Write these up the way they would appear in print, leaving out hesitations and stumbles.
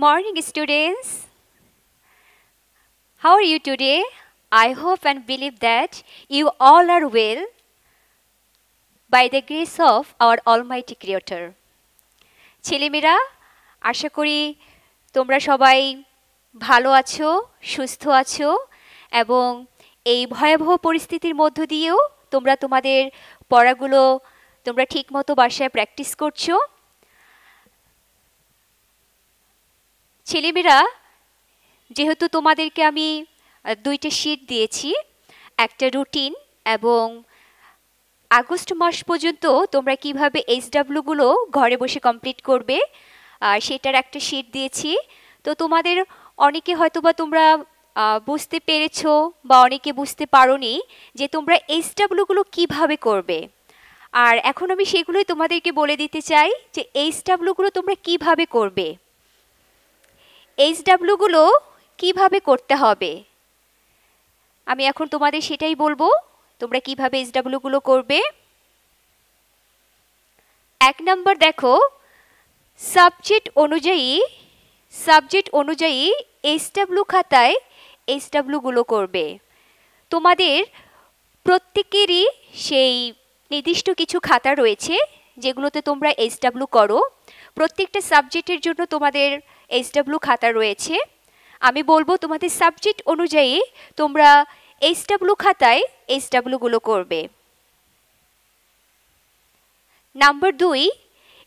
morning, students. How are you today? I hope and believe that you all are well by the grace of our Almighty Creator. ছেলেমেয়েরা আশা করি তোমরা সবাই ভালো আছো, সুস্থ আছো এবং এই ভয়াবহ পরিস্থিতির মধ্য দিয়েও তোমরা তোমাদের পড়াগুলো তোমরা ঠিকমতো বাসায় প্র্যাকটিস করছো। ছেলেমেয়েরা যেহেতু তোমাদেরকে আমি দুইটা শীট দিয়েছি, একটা রুটিন এবং আগস্ট মাস পর্যন্ত তোমরা কিভাবে এইচডব্লিউগুলো ঘরে বসে কমপ্লিট করবে সেটার একটা শীট দিয়েছি। তো তোমাদের অনেকে হয়তোবা তোমরা বুঝতে পেরেছো বা অনেকে বুঝতে পারোনি যে তোমরা এইচডব্লিউগুলো কিভাবে করবে। আর এখন আমি সেগুলোই তোমাদেরকে বলে দিতে চাই যে এইচডব্লিউগুলো তোমরা কিভাবে করবে, এইচডব্লিউগুলো কিভাবে করতে হবে। আমি এখন তোমাদের সেটাই বলবো, তোমরা কিভাবে এইচডব্লিউগুলো করবে। 1 নম্বর দেখো, সাবজেক্ট অনুযায়ী এইচডব্লিউ খাতায় এইচডব্লিউগুলো করবে। তোমাদের প্রত্যেকেরই সেই নির্দিষ্ট কিছু খাতা রয়েছে যেগুলোতে তোমরা এইচডব্লিউ করো। প্রত্যেকটা সাবজেক্টের জন্য তোমাদের এইচডব্লিউ খাতা রয়েছে। আমি বলবো তোমাদের সাবজেক্ট অনুযায়ী তোমরা এইচডব্লিউ খাতায় এইচডব্লিউগুলো করবে। নাম্বার 2,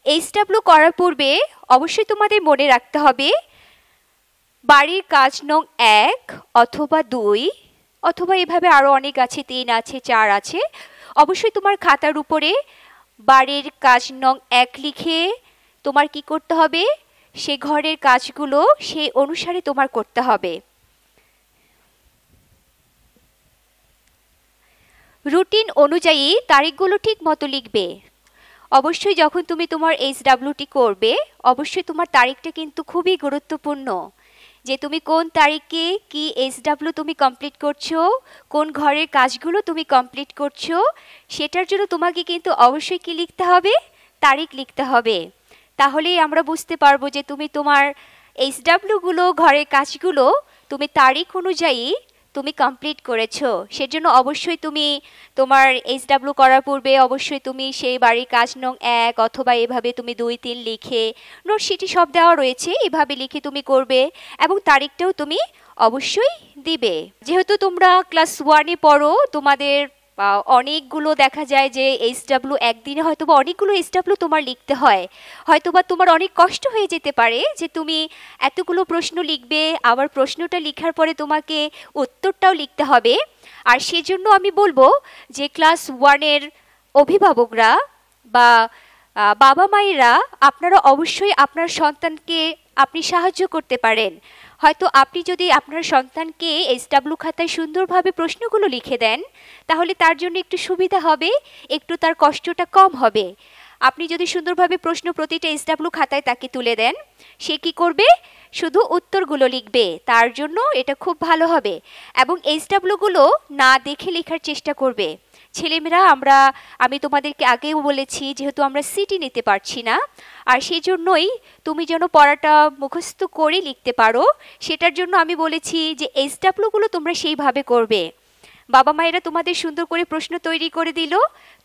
এইচডব্লিউ করার পূর্বে অবশ্যই তোমাদের মনে রাখতে হবে বাড়ির কাজ নং 1 অথবা 2 অথবা এভাবে আরও অনেক আছে, 3 আছে, 4 আছে। অবশ্যই তোমার খাতার উপরে বাড়ির কাজ নং 1 লিখে তোমার কি করতে হবে, সে ঘরের কাজগুলো সেই অনুসারে তোমার করতে হবে। রুটিন অনুযায়ী তারিখগুলো ঠিক মতো লিখবে। অবশ্যই যখন তুমি তোমার এইচডব্লিউটি করবে অবশ্যই তোমার তারিখটা কিন্তু খুবই গুরুত্বপূর্ণ, যে তুমি কোন তারিখে কি এইচডব্লিউ তুমি কমপ্লিট করছো, কোন ঘরের কাজগুলো তুমি কমপ্লিট করছো, সেটার জন্য তোমাকে কিন্তু অবশ্যই কি লিখতে হবে, তারিখ লিখতে হবে। তাহলেই আমরা বুঝতে পারবো যে তুমি তোমার এইচডব্লিউগুলো ঘরের কাজগুলো তুমি তারিখ অনুযায়ী তুমি কমপ্লিট করেছো। সেজন্য অবশ্যই তুমি তোমার এইচডব্লিউ করার পূর্বে অবশ্যই তুমি সেই বাড়ির কাজ নং 1 অথবা এভাবে তুমি 2, 3 লিখে, নোটশিটে সব দেওয়া রয়েছে, এভাবে লিখে তুমি করবে এবং তারিখটাও তুমি অবশ্যই দিবে। যেহেতু তোমরা ক্লাস 1-এ পড়ো, তোমাদের অনেকগুলো দেখা যায় যে এইচডব্লিউ একদিনে হয়তোবা অনেকগুলো এইচডব্লিউ তোমার লিখতে হয়। হয়তোবা তোমার অনেক কষ্ট হয়ে যেতে পারে যে তুমি এতগুলো প্রশ্ন লিখবে, আবার প্রশ্নটা লেখার পরে তোমাকে উত্তরটাও লিখতে হবে। আর সেজন্য আমি বলবো যে ক্লাস 1-এর অভিভাবকরা বা বাবা মায়েরা আপনারা অবশ্যই আপনার সন্তানকে আপনি সাহায্য করতে পারেন। হয়তো আপনি যদি আপনার সন্তানকে এইচডব্লিউ খাতায় সুন্দরভাবে প্রশ্নগুলো লিখে দেন তাহলে তার জন্য একটু সুবিধা হবে, একটু তার কষ্টটা কম হবে। আপনি যদি সুন্দরভাবে প্রশ্ন প্রতিটা এইচডব্লিউ খাতায় তাকে তুলে দেন, সে কি করবে, শুধু উত্তরগুলো লিখবে, তার জন্য এটা খুব ভালো হবে। এবং এইচডব্লিউগুলো না দেখে লেখার চেষ্টা করবে। ছেলেমেয়েরা আমি তোমাদেরকে আগেও বলেছি যেহেতু আমরা সিটি নিতে পারছি না, আর সেই জন্যই তুমি যেন পড়াটা মুখস্থ করে লিখতে পারো সেটার জন্য আমি বলেছি যে এইচডব্লিউগুলো তোমরা সেইভাবে করবে। বাবা মায়েরা তোমাদের সুন্দর করে প্রশ্ন তৈরি করে দিল,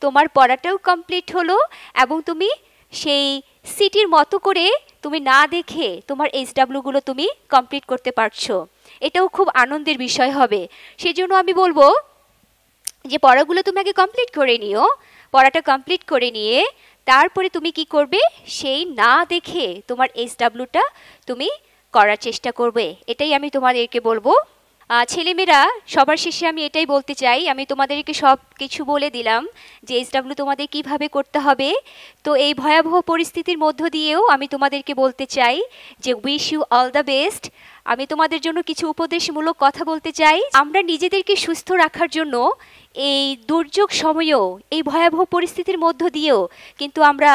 তোমার পড়াটাও কমপ্লিট হলো এবং তুমি সেই সিটির মতো করে তুমি না দেখে তোমার এইচডব্লিউগুলো তুমি কমপ্লিট করতে পারছো। এটাও খুব আনন্দের বিষয় হবে। সেজন্য আমি বলবো যে পড়াগুলো তুমি আগে কমপ্লিট করে নিও, পড়াটা কমপ্লিট করে নিয়ে তারপরে তুমি কি করবে, সেই না দেখে তোমার এইচডব্লিউটা তুমি করার চেষ্টা করবে। এটাই আমি তোমাদেরকে বলবো। ছেলেমেয়েরা সবার শেষে আমি এটাই বলতে চাই, আমি তোমাদেরকে সব কিছু বলে দিলাম যে এইচডব্লিউ তোমাদের কিভাবে করতে হবে। তো এই ভয়াবহ পরিস্থিতির মধ্য দিয়েও আমি তোমাদেরকে বলতে চাই যে wish you all the best. আমি তোমাদের জন্য কিছু উপদেশমূলক কথা বলতে চাই। আমরা নিজেদেরকে সুস্থ রাখার জন্য এই দুর্যোগ সময়েও, এই ভয়াবহ পরিস্থিতির মধ্য দিয়েও কিন্তু আমরা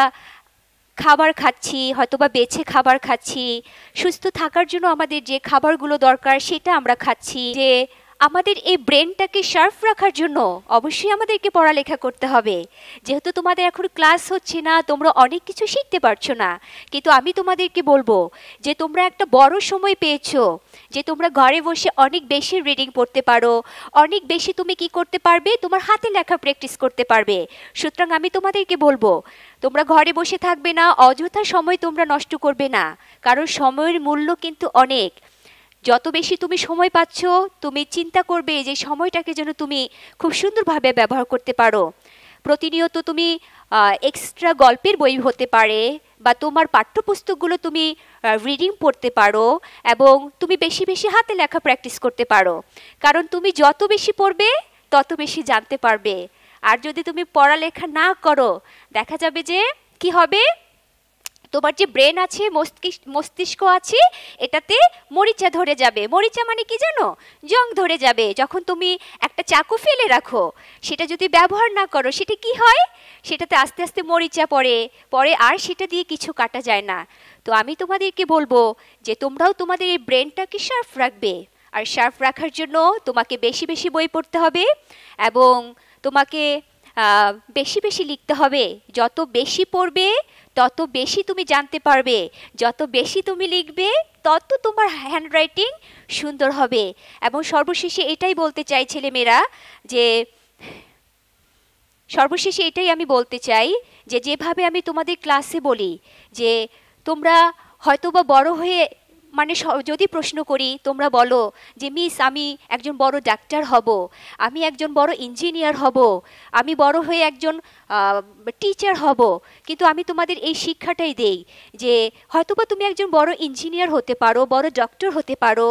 খাবার খাচ্ছি, হয়তোবা বেছে খাবার খাচ্ছি। সুস্থ থাকার জন্য আমাদের যে খাবারগুলো দরকার সেটা আমরা খাচ্ছি। যে আমাদের এই ব্রেনটাকে শার্প রাখার জন্য অবশ্যই আমাদেরকে পড়ালেখা করতে হবে। যেহেতু তোমাদের এখন ক্লাস হচ্ছে না, তোমরা অনেক কিছু শিখতে পারছো না, কিন্তু আমি তোমাদেরকে বলবো যে তোমরা একটা বড় সময় পেয়েছো, যে তোমরা ঘরে বসে অনেক বেশি রিডিং পড়তে পারো, অনেক বেশি তুমি কি করতে পারবে, তোমার হাতে লেখা প্র্যাকটিস করতে পারবে। সুতরাং আমি তোমাদেরকে বলবো তোমরা ঘরে বসে থাকবে না, অযথা সময় তোমরা নষ্ট করবে না, কারণ সময়ের মূল্য কিন্তু অনেক। যত বেশি তুমি সময় পাচ্ছ, তুমি চিন্তা করবে যে সময়টাকে যেন তুমি খুব সুন্দরভাবে ব্যবহার করতে পারো। প্রতিনিয়ত তুমি এক্সট্রা গল্পের বই হতে পারে বা তোমার পাঠ্যপুস্তকগুলো তুমি রিডিং পড়তে পারো, এবং তুমি বেশি বেশি হাতে লেখা প্র্যাকটিস করতে পারো, কারণ তুমি যত বেশি পড়বে তত বেশি জানতে পারবে। আর যদি তুমি পড়ালেখা না করো, দেখা যাবে যে কি হবে, তোমার যে ব্রেন আছে, মস্তিষ্ক আছে, এটাতে মরিচা ধরে যাবে। মরিচা মানে কি জানো? জং ধরে যাবে। যখন তুমি একটা চাকু ফেলে রাখো, সেটা যদি ব্যবহার না করো, সেটা কি হয়, সেটাতে আস্তে আস্তে মরিচা পরে আর সেটা দিয়ে কিছু কাটা যায় না। তো আমি তোমাদেরকে বলবো যে তোমরাও তোমাদের এই ব্রেনটাকে শার্প রাখবে, আর শার্প রাখার জন্য তোমাকে বেশি বেশি বই পড়তে হবে, এবং তোমাকে বেশি বেশি লিখতে হবে। যত বেশি পড়বে তত বেশি তুমি জানতে পারবে, যত বেশি তুমি লিখবে তত তোমার হ্যান্ডরাইটিং সুন্দর হবে। এবং সর্বশেষে এটাই বলতে চাই ছেলেমেয়েরা, যে সর্বশেষে এটাই আমি বলতে চাই যে যেভাবে আমি তোমাদের ক্লাসে বলি যে তোমরা হয়তোবা বড় হয়ে, মানে যদি প্রশ্ন করি, তোমরা বলো যে মিস আমি একজন বড় ডাক্তার হব, আমি একজন বড় ইঞ্জিনিয়ার হব, আমি বড় হয়ে একজন টিচার হব, কিন্তু আমি তোমাদের এই শিক্ষাটাই দেই যে হয়তোবা তুমি একজন বড় ইঞ্জিনিয়ার হতে পারো, বড় ডক্টর হতে পারো,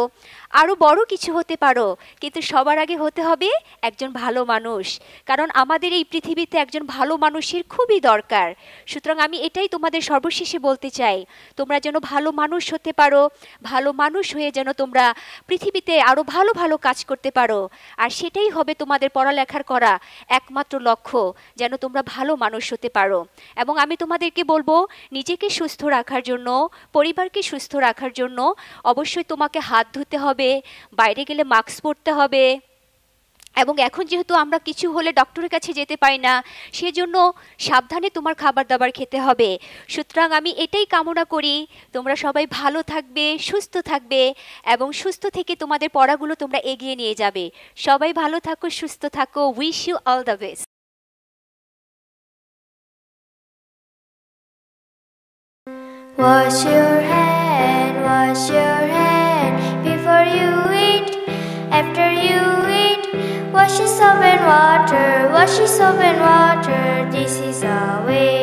আরও বড় কিছু হতে পারো, কিন্তু সবার আগে হতে হবে একজন ভালো মানুষ, কারণ আমাদের এই পৃথিবীতে একজন ভালো মানুষের খুবই দরকার। সুতরাং আমি এটাই তোমাদের সর্বশেষে বলতে চাই, তোমরা যেন ভালো মানুষ হতে পারো, ভালো মানুষ হয়ে যেন তোমরা পৃথিবীতে আরও ভালো ভালো কাজ করতে পারো, আর সেটাই হবে তোমাদের পড়ালেখার করা একমাত্র লক্ষ্য, যেন তোমরা ভালো মানুষ হতে পারো। এবং আমি তোমাদেরকে বলবো নিজেকে সুস্থ রাখার জন্য, পরিবারকে সুস্থ রাখার জন্য অবশ্যই তোমাকে হাত ধুতে হবে, বাইরে গেলে মাস্ক পরতে হবে, এবং এখন যেহেতু আমরা কিছু হলে ডক্টরের কাছে যেতে পারি না, সেজন্য সাবধানে তোমার খাবার দাবার খেতে হবে। সুতরাং আমি এটাই কামনা করি তোমরা সবাই ভালো থাকবে, সুস্থ থাকবে, এবং সুস্থ থেকে তোমাদের পড়াগুলো তোমরা এগিয়ে নিয়ে যাবে। সবাই ভালো থাকো, সুস্থ থাকো। Wish you all the best. Wash your hand before you eat. After you eat, wash your soap and water, wash your soap and water. This is our way,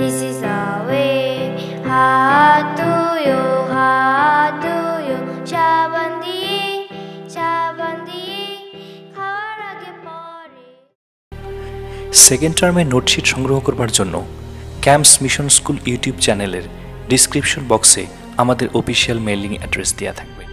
this is our way. হাত ধুয়ো, সাবান দিয়ে খাওয়ার আগে পরে। Second টার্মের note sheet সংগ্রহ করবার জন্য ক্যাম্পস মিশন স্কুল ইউটিউব চ্যানেলের ডিসক্রিপশন বক্সে আমাদের অফিসিয়াল মেইলিং অ্যাড্রেস দেওয়া থাকবে।